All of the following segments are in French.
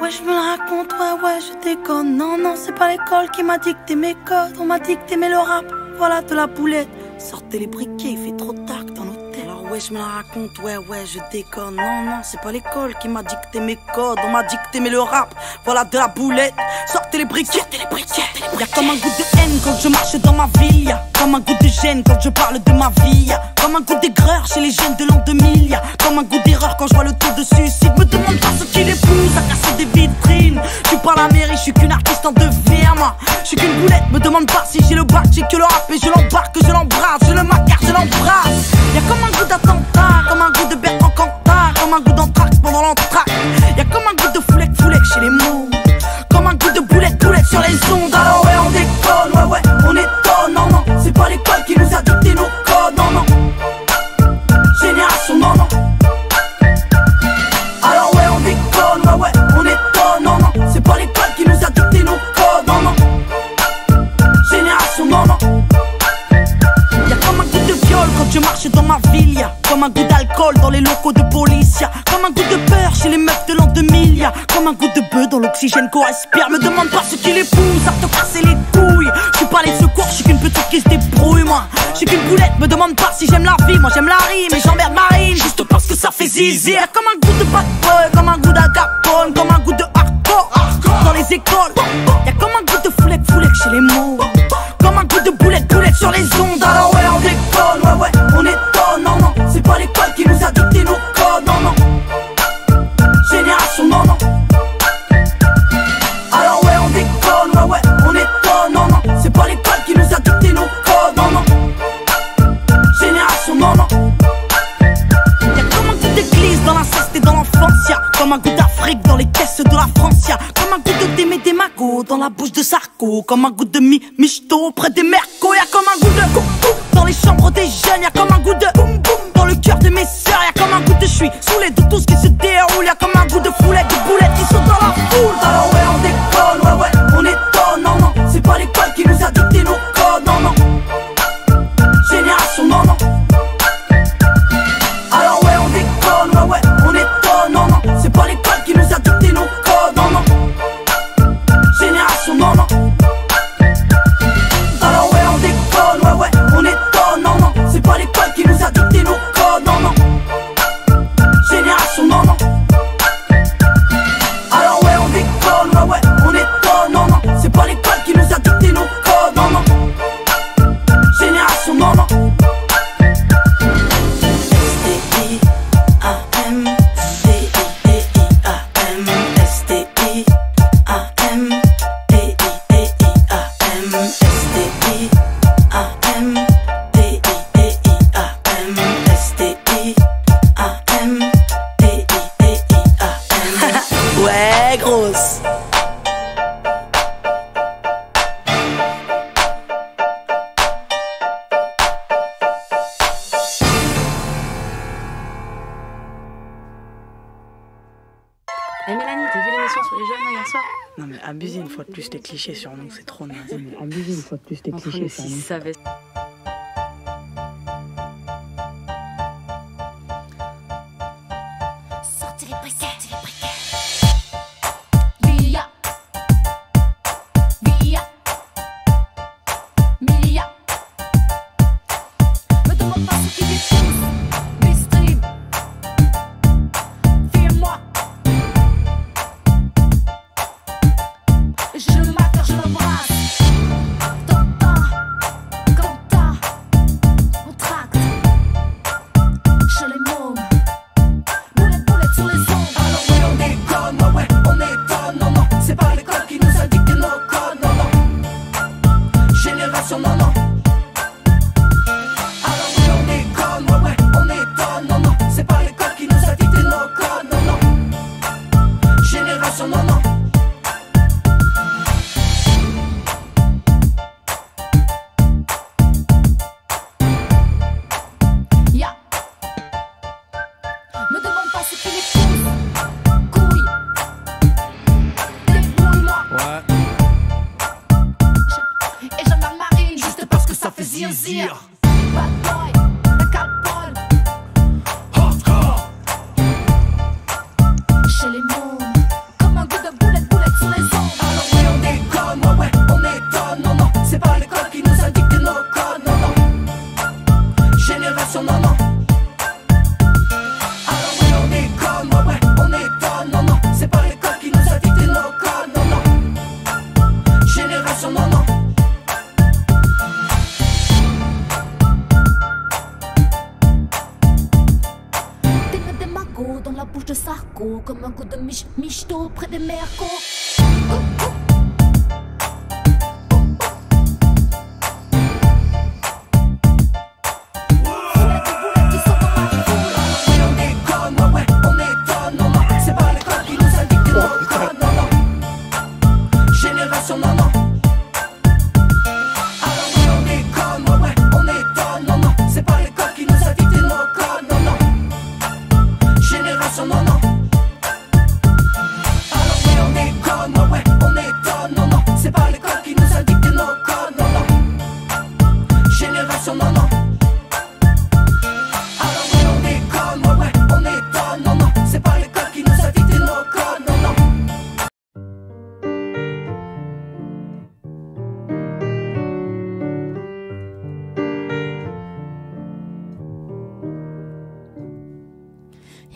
Ouais, je me le raconte, ouais, je déconne. Non, non, c'est pas l'école qui m'a dicté mes codes. On m'a dicté mais le rap, voilà de la boulette. Sortez les briquets, il fait trop tard dans l'hôtel. Alors ouais, je me la raconte, ouais, je déconne. Non, non, c'est pas l'école qui m'a dicté mes codes. On m'a dicté mais le rap, voilà de la boulette. Sortez les briquets, Y'a comme un goût de haine quand je marche dans ma ville. Y'a comme un goût de gêne quand je parle de ma vie. Y'a comme un goût d'aigreur chez les jeunes de l'an 2000. Y'a comme un goût d'erreur quand je vois le taux de suicide. Me demande pas ce qui les pousse à casser des vitrines. Je suis pas la mairie, je suis qu'une artiste en devenir, moi. Je suis qu'une boulette, me demande pas si j'ai le bac. J'ai que le rap et je l'embarque, je l'embrasse. Je le macar, je l'embrasse. Y'a comme un goût d'attentat, comme un goût de Bertrand Cantat, comme un goût d'entraque pendant l'entraque. Y'a comme un goût de foulec chez les mots. Comme un goût de boulette sur les ondes. Alors ouais, on déconne, ouais, on étonne. Non, non, c'est pas l'école qui nous a dicté nos codes. Non, non, génération, non, non. Alors ouais, on déconne, ouais, on étonne. Non, non, c'est pas l'école qui nous a dicté nos codes. Non, non, génération, non, non. Y'a comme un goût de viol quand je marche dans ma ville. Y'a comme un goût d'alcool dans les locaux de police. Y'a comme un goût de peur chez les meufs de l'an 2000. Y'a comme un goût de bœuf dans l'oxygène qu'on respire. Me demande pas ce qui les pousse à te casser les couilles. Je suis pas les secours, je suis qu'une petite qui se débrouille, moi. Je suis qu'une boulette, me demande pas si j'aime la vie. Moi j'aime la rime et j'emmerde Marine juste parce que ça fait zizi. Y'a comme un goût de bad boy, comme un goût d'Al Capone, comme un goût de hardcore dans les écoles. Y'a comme un goût de foulec chez les mots. Comme un goût de boulette sur les ondes. Alors ouais, on déconne, ouais, on étonne. Non, non, c'est pas l'école qui nous a dicté nos codes. Non, non, génération, non, non. Alors ouais, on déconne, ouais, on étonne. Non, non, c'est pas l'école qui nous a dicté nos codes. Non, non, génération, non, non. Y'a comme un goût d'église dans l'inceste et dans l'enfance. Y'a comme un goût d'Afrique dans les caisses de la France. Y'a comme un goût de Démé des magots dans la bouche de Sarko. Comme un goût de michto près des mercos. Y'a comme un goût de coucou dans les chambres des jeunes. Y'a comme un goût de boum boum dans le cœur de mes sœurs. Y'a comme un goût de j'suis saoulé de tout ce qui se déroule. Y'a comme un goût de foulette, de boulettes qui sautent dans la foule. Alors ouais, on déconne, ouais, on étonne. Non, non, c'est pas l'école qui nous a dicté nos codes. Non, non, génération, non, non. Alors ouais, on déconne, ouais, on étonne. Non, non, c'est pas l'école qui nous a dicté nos codes. Non, non, génération, non, non. Alors ouais, on déconne, ouais, on étonne. Non, non, c'est pas l'école qui nous a dicté nos codes. Non, non, génération, non, non. Alors ouais, on déconne, ouais, on étonne. Non, non, c'est pas l'école qui nous a dicté nos codes. Non, non, génération, non, non. Ouais, grosse. Hey Mélanie, t'as vu l'émission sur les jeunes hier soir? Non mais abuser une fois de plus les clichés sur nous, c'est trop naze. Abuser une fois de plus les clichés sur Si nous. ça savait. Sortez les briquets. Milia. Me demande pas ce qui les pousse. Mes streams. Filme-moi. Je le maque, je l'embrasse. T'entends, Quentin, on tracte. Chez les mômes. Boulette sur les ondes. Alors ouais, on déconne, ouais, on étonne. Non, non, c'est pas l'école qui nous a dicté nos codes. Non, non, génération, non, non. Alors ouais, on déconne, ouais, on étonne. Non, non, c'est pas l'école qui nous a dicté nos codes. Non, non, génération, non, non. Ya. Me demande pas ce qui les pousse. Couille. Débrouille-moi. Ouais. Et j'aime la marine juste parce que ça fait zizir. Bad boy, la calpole. Hardcore. Chez les mômes. Comme un goût de go. Comme un coup de michto près des mercos.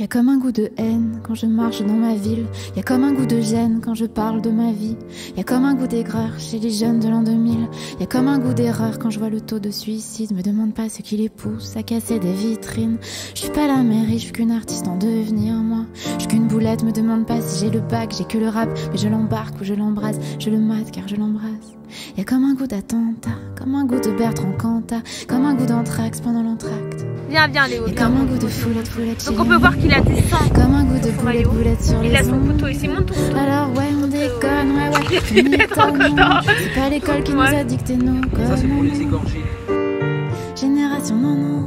Y'a comme un goût de haine quand je marche dans ma ville. Y'a comme un goût de gêne quand je parle de ma vie. Y'a comme un goût d'aigreur chez les jeunes de l'an 2000. Y'a comme un goût d'erreur quand je vois le taux de suicide. Me demande pas ce qui les pousse à casser des vitrines. Je suis pas la mairie, je suis qu'une artiste en devenir, moi. Je suis qu'une boulette, me demande pas si j'ai le bac, j'ai que le rap. Mais je l'embarque ou je l'embrase, je le mate car je l'embrasse. Y'a comme un goût d'attentat, comme un goût de Bertrand Cantat, comme un goût d'anthrax pendant l'entracte. Viens, Léo. Y'a comme un goût de foulette chez Donc on peut voir qu'il a du sang. comme un goût de boulette sur les Il a son ongles. couteau ici, monte ton couteau. Alors ouais, on déconne, ouais, on déconne. C'est pas l'école qui nous a dicté nos codes. Ça, c'est pour les égorger. Génération non.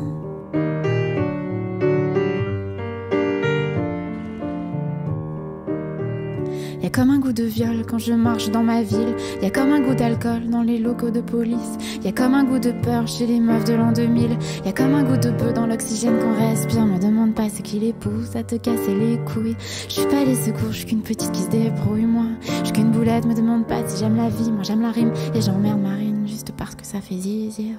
Y'a comme un goût de viol quand je marche dans ma ville. Y'a comme un goût d'alcool dans les locaux de police. Y'a comme un goût de peur chez les meufs de l'an 2000. Y'a comme un goût de bœuf dans l'oxygène qu'on respire. Me demande pas ce qui les pousse à te casser les couilles. Je suis pas les secours, je suis qu'une petite qui se débrouille, moi. Je suis qu'une boulette, me demande pas si j'aime la vie. Moi j'aime la rime et j'emmerde Marine juste parce que ça fait zizir.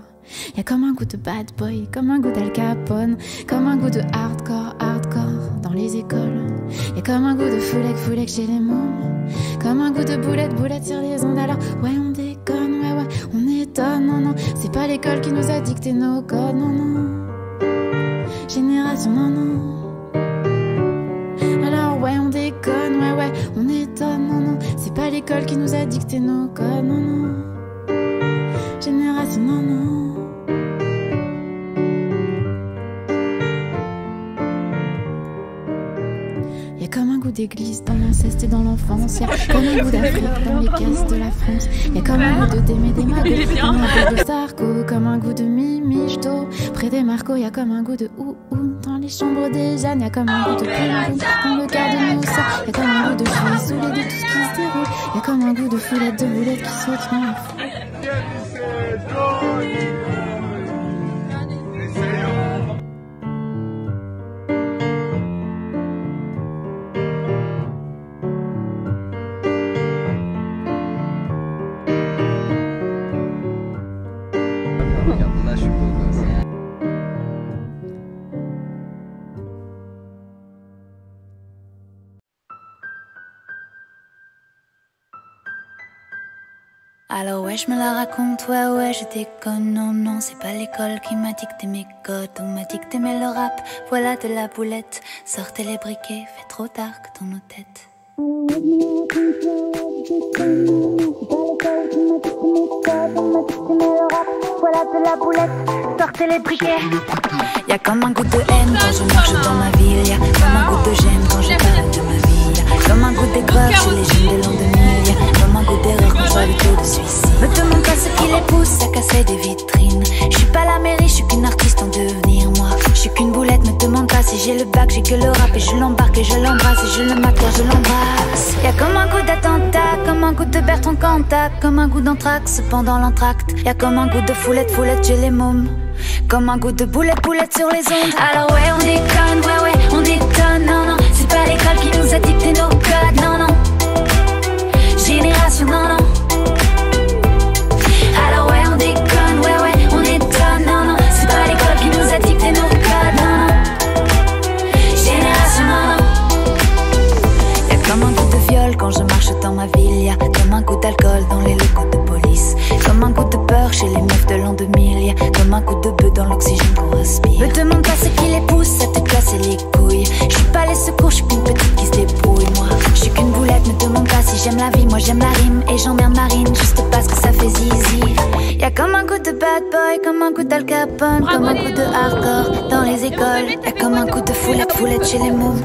Y'a comme un goût de bad boy, comme un goût d'Al Capone, comme un goût de hardcore dans les écoles. Y'a comme un goût de foulec chez les mômes, comme un goût de boulette sur les ondes. Alors ouais on déconne, ouais on étonne, non c'est pas l'école qui nous a dicté nos codes, non génération non. Alors ouais on déconne, ouais on étonne, non c'est pas l'école qui nous a dicté nos codes, non génération non. Y'a comme un goût d'église dans l'inceste et dans l'enfance. Y'a comme un goût d'Afrique dans les caisses de la France. Y'a comme un goût de Démé des Mago, comme un goût de Sarko, comme un goût de Mimichto. Près des Marcos, y'a comme un goût de ou dans les chambres des Jeannes. Y'a comme un goût de Ploum dans le quart de nos sangs. Y'a comme un goût de jouer saoulé de tout ce qui se déroule. Y'a comme un goût de foulette de boulettes qui saute dans la foule. Regarde, là, je suis beau gosse. Alors ouais, je me la raconte, ouais, je déconne, non, c'est pas l'école qui m'a dicté mes codes, on m'a dicté mais le rap, voilà de la boulette, sortez les briquets, fait trop dark dans nos têtes. Voilà de la boulette, sortez les briquets. Y'a comme un goût de haine quand je marche dans ma ville. Y'a comme un goût de gêne quand je parle de ma vie. Y'a comme un goût d'aigreur chez les jeunes de l'an 2000. Y'a comme un goût d'erreur quand je vois le taux de suicide. Me demande pas ce qui les pousse à casser des vitrines. Je suis pas la mairie, je suis qu'une artiste en devenir, moi. Je suis qu'une boulette, me demande pas si j'ai le bac, j'ai que le rap. Et je l'embarque et je l'embrasse et je le mate car je l'embrasse. Y'a comme un goût d'attentat, comme un goût de Bertrand Cantat, comme un goût d'anthrax pendant l'entracte. Y'a comme un goût de foulette chez les mômes, comme un goût de boulette sur les ondes. Alors ouais on déconne, ouais on déconne, non c'est pas l'école qui nous a dicté nos codes, non génération non. Alors ouais on déconne, ouais on étonne, non c'est pas l'école qui nous a dicté nos codes, non génération non. Y'a comme un goût de viol quand je marche dans ma ville. Y'a comme un goût d'alcool dans les locaux de police, comme un goût de peur peur chez les meufs de l'an 2000. Y'a comme un coup de bœuf dans l'oxygène qu'on respire. Me demande pas ce qui les pousse, ça te casse les couilles. J'suis pas les secours, j'suis qu'une petite qui se débrouille. Moi, j'suis qu'une boulette, me demande pas si j'aime la vie. Moi j'aime la rime et j'emmerde Marine juste parce que ça fait zizi. Y'a comme un coup de bad boy, comme un coup d'Al Capone, comme un coup de hardcore dans les écoles. Y'a comme un coup de foulette, foulette chez les mômes,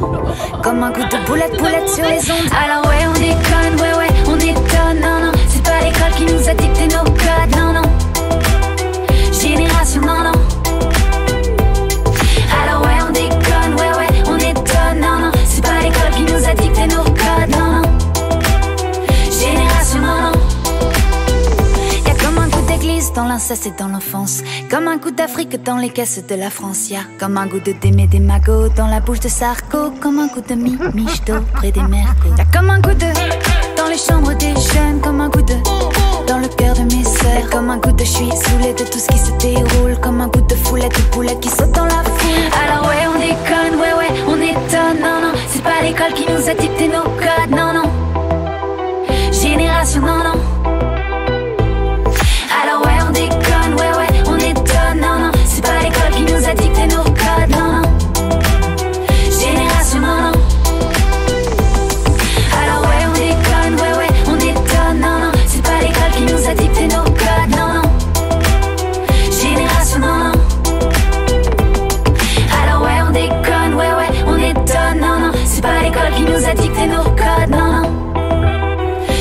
comme un coup de boulette, boulette sur les ondes. Alors ouais on déconne, ouais on détonne. Non non, c'est pas l'école qui nous a dicté nos codes. Non non, génération non non. Alors ouais on déconne, ouais on détonne. Non non, c'est pas l'école qui nous a dicté nos codes. Non non, génération non non. Y'a comme un coup d'église dans l'inceste et dans l'enfance, comme un coup d'Afrique dans les caisses de la France. Y'a comme un goût de Démé des magots dans la bouche de Sarko, comme un coup de Michto près des mercos. Y'a comme un coup de dans les chambres des jeunes, comme un coup de dans le cœur de mes sœurs, comme un coup de j'suis saoulée de tout ce qui se déroule, comme un coup de foulette de poulette qui saute dans la foule. Alors ouais on déconne, ouais on étonne. Non non, c'est pas l'école qui nous a dicté nos codes. Non non, génération non non. Alors ouais on déconne, ouais on étonne. Non non, c'est pas l'école qui nous a dicté nos codes. Non non, génération non non. Alors ouais on déconne, ouais on étonne. Non non, c'est pas l'école qui nous a dicté nos codes. Non non, génération non non. Alors ouais on déconne, ouais on étonne. Non non, c'est pas l'école qui nous a dicté nos codes. Non non,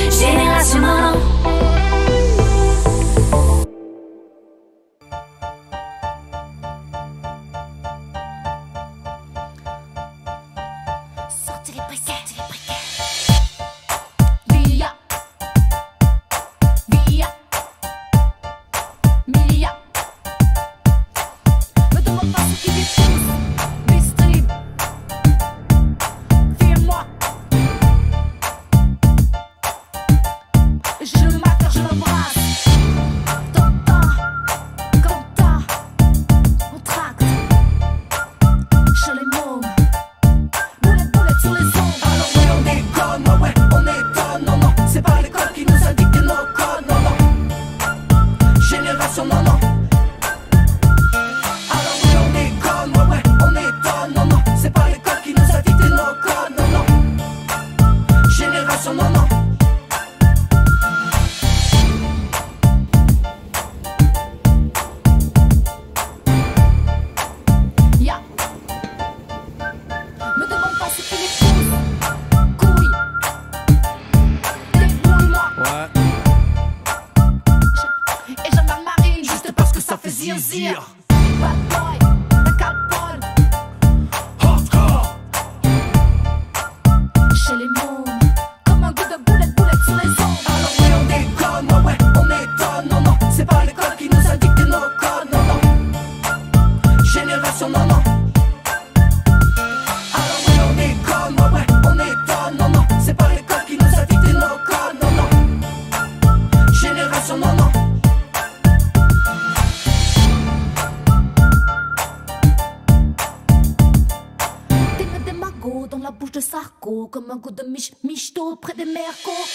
génération non non. Sortez les briquets. Milia. Me demande pas ce qui les pousse. Distrib. File-moi. Je le matin, je le brasse. T'entends, Quentin, on tracte. Chez les mômes. Boulette, boulette sur les ondes. Alors ouais on déconne, ouais on étonne. Non non, c'est pas l'école qui nous a dicté nos codes. Non non, génération non non. Alors ouais on déconne, ouais on étonne. Non non, c'est pas l'école qui nous a dicté nos codes. Non non, génération non non. Ya. Me demande pas ce qui les pousse. Couille. Débrouille-moi. Ouais. Et j'aime la marine Juste parce que ça fait zir. Bad boy, la calpone. Hardcore. Chez les mômes, comme un goût de boulette, boulette sur les ondes. Alors ouais on déconne, ouais on étonne. Non non, c'est pas l'école qui nous a dicté nos codes. Non non, génération non non. Alors ouais on déconne, ouais on étonne. Non non, c'est pas l'école qui nous a dicté nos codes. Non non, génération non non. Des magots dans la bouche de Sarko, comme un goût de Michto près des mercos.